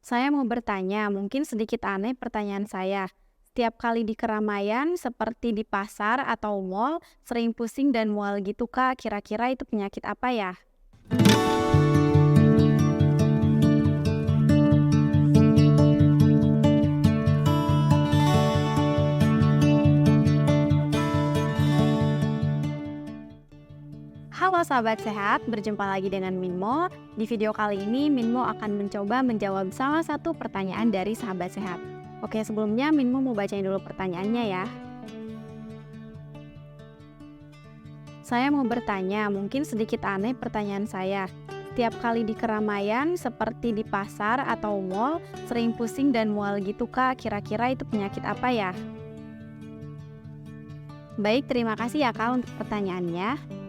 Saya mau bertanya, mungkin sedikit aneh pertanyaan saya. Setiap kali di keramaian, seperti di pasar atau mall, sering pusing dan mual gitu Kak, kira-kira itu penyakit apa ya? Halo sahabat sehat, berjumpa lagi dengan Minmo. Di video kali ini, Minmo akan mencoba menjawab salah satu pertanyaan dari sahabat sehat. Oke, sebelumnya Minmo mau bacain dulu pertanyaannya ya. Saya mau bertanya, mungkin sedikit aneh pertanyaan saya. Setiap kali di keramaian, seperti di pasar atau mall, sering pusing dan mual gitu Kak, kira-kira itu penyakit apa ya? Baik, terima kasih ya Kak untuk pertanyaannya.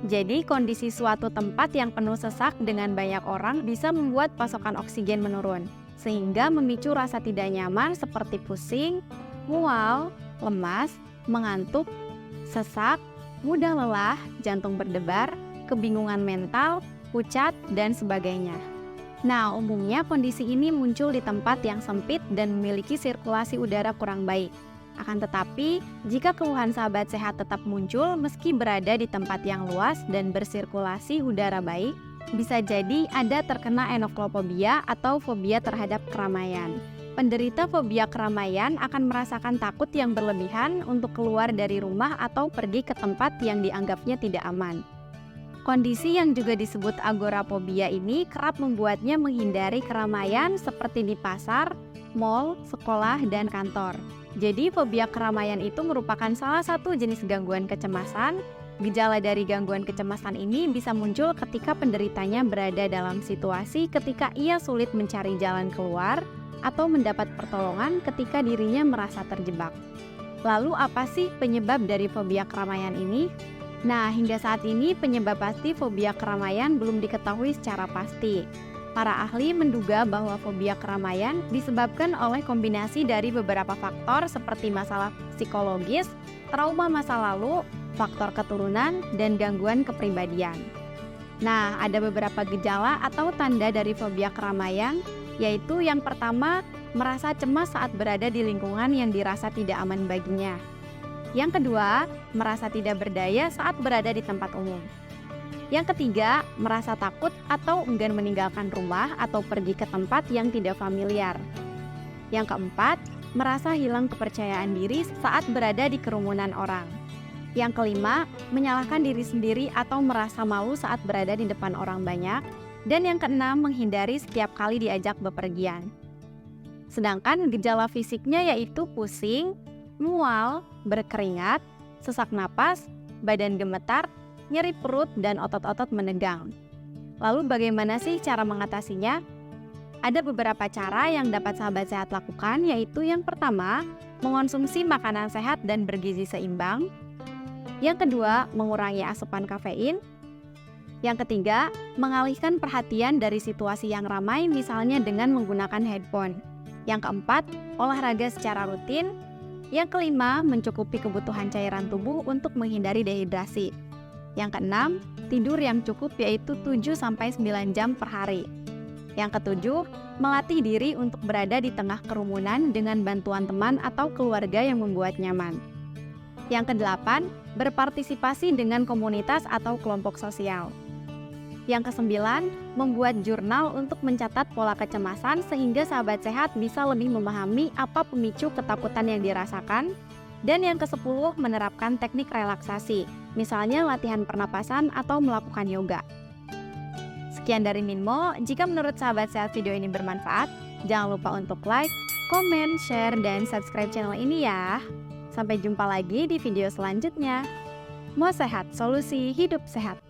Jadi, kondisi suatu tempat yang penuh sesak dengan banyak orang bisa membuat pasokan oksigen menurun, sehingga memicu rasa tidak nyaman seperti pusing, mual, lemas, mengantuk, sesak, mudah lelah, jantung berdebar, kebingungan mental, pucat, dan sebagainya. Nah, umumnya kondisi ini muncul di tempat yang sempit dan memiliki sirkulasi udara kurang baik. Akan tetapi, jika keluhan sahabat sehat tetap muncul meski berada di tempat yang luas dan bersirkulasi udara baik, bisa jadi Anda terkena enoflopobia atau fobia terhadap keramaian. Penderita fobia keramaian akan merasakan takut yang berlebihan untuk keluar dari rumah atau pergi ke tempat yang dianggapnya tidak aman. Kondisi yang juga disebut agorafobia ini kerap membuatnya menghindari keramaian seperti di pasar, mal, sekolah, dan kantor. Jadi, fobia keramaian itu merupakan salah satu jenis gangguan kecemasan. Gejala dari gangguan kecemasan ini bisa muncul ketika penderitanya berada dalam situasi ketika ia sulit mencari jalan keluar atau mendapat pertolongan ketika dirinya merasa terjebak. Lalu, apa sih penyebab dari fobia keramaian ini? Nah, hingga saat ini penyebab pasti fobia keramaian belum diketahui secara pasti. Para ahli menduga bahwa fobia keramaian disebabkan oleh kombinasi dari beberapa faktor seperti masalah psikologis, trauma masa lalu, faktor keturunan, dan gangguan kepribadian. Nah, ada beberapa gejala atau tanda dari fobia keramaian, yaitu yang pertama, merasa cemas saat berada di lingkungan yang dirasa tidak aman baginya. Yang kedua, merasa tidak berdaya saat berada di tempat umum. Yang ketiga, merasa takut atau enggan meninggalkan rumah atau pergi ke tempat yang tidak familiar. Yang keempat, merasa hilang kepercayaan diri saat berada di kerumunan orang. Yang kelima, menyalahkan diri sendiri atau merasa malu saat berada di depan orang banyak. Dan yang keenam, menghindari setiap kali diajak bepergian. Sedangkan gejala fisiknya yaitu pusing, mual, berkeringat, sesak napas, badan gemetar, nyeri perut, dan otot-otot menegang. Lalu bagaimana sih cara mengatasinya? Ada beberapa cara yang dapat sahabat sehat lakukan, yaitu yang pertama, mengonsumsi makanan sehat dan bergizi seimbang. Yang kedua, mengurangi asupan kafein. Yang ketiga, mengalihkan perhatian dari situasi yang ramai, misalnya dengan menggunakan headphone. Yang keempat, olahraga secara rutin. Yang kelima, mencukupi kebutuhan cairan tubuh untuk menghindari dehidrasi. Yang keenam, tidur yang cukup yaitu 7-9 jam per hari. Yang ketujuh, melatih diri untuk berada di tengah kerumunan dengan bantuan teman atau keluarga yang membuat nyaman. Yang kedelapan, berpartisipasi dengan komunitas atau kelompok sosial. Yang kesembilan, membuat jurnal untuk mencatat pola kecemasan sehingga sahabat sehat bisa lebih memahami apa pemicu ketakutan yang dirasakan. Dan yang ke-10, menerapkan teknik relaksasi, misalnya latihan pernapasan atau melakukan yoga. Sekian dari Minmo, jika menurut sahabat sehat video ini bermanfaat, jangan lupa untuk like, komen, share, dan subscribe channel ini ya. Sampai jumpa lagi di video selanjutnya. Mau sehat, solusi hidup sehat.